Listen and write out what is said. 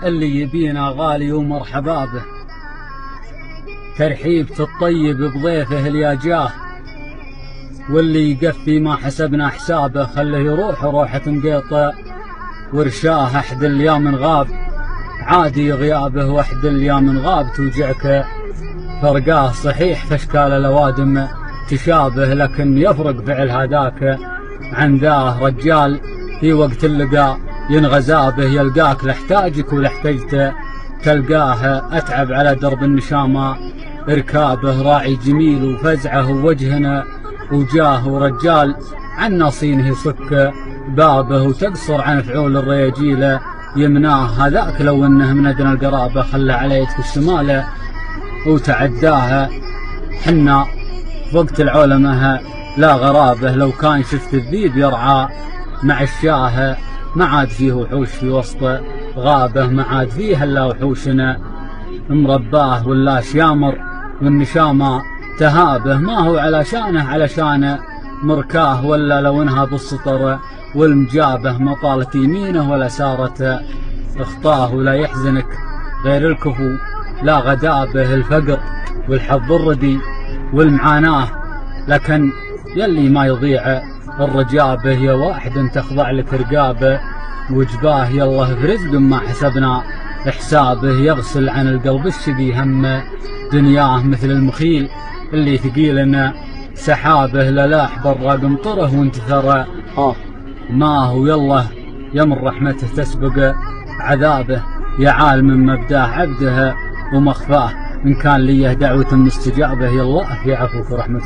اللي يبينا غالي ومرحبا به، ترحيب الطيب بضيفه اللي جاه، واللي يقفي ما حسبنا حسابه خله يروح روحة نقيطه، ورشاه أحد اليوم غاب عادي غيابه، وأحد اليوم غاب توجعك فرقاه. صحيح فاشكال الأوادم تشابه، لكن يفرق فعل هذاك عن ذاه. رجال في وقت اللقاء ينغزى به، يلقاك لاحتاجك ولاحتجته تلقاه. أتعب على درب النشامة اركابه، راعي جميل وفزعه ووجهنا وجاه. ورجال عن ناصينه يصك بابه، وتقصر عن فعول الرياجيل يمناه. هذاك لو انه من ادنى القرابه خلى عليك في الشمال وتعداها. حنا وقت العولمه لا غرابه، لو كان شفت الذيب يرعى مع الشاه ما عاد فيه وحوش في وسط غابه، ما عاد فيه الا وحوشنا مرباه. ولا شيامر والنشامه تهابه، ما هو علشانه مركاه. ولا لو انها بالسطر والمجابه ما طالت يمينه ولا سارت اخطاه. ولا يحزنك غير الكفو لا غدابه، الفقر والحظ الردي والمعاناه، لكن يلي ما يضيع الرجاء به. يا واحد تخضع لك رقابه وجباه، يالله في رزق ما حسبنا حسابه. يغسل عن القلب الشقي هم دنياه، مثل المخيل اللي ثقيلنا سحابه. للاح برا قمطره وانتثر ما هو، يالله يمر رحمته تسبق عذابه. يا عالم مبداه عبده ومخفاه، إن كان ليه دعوة مستجابه، يالله في عفوك ورحمتك.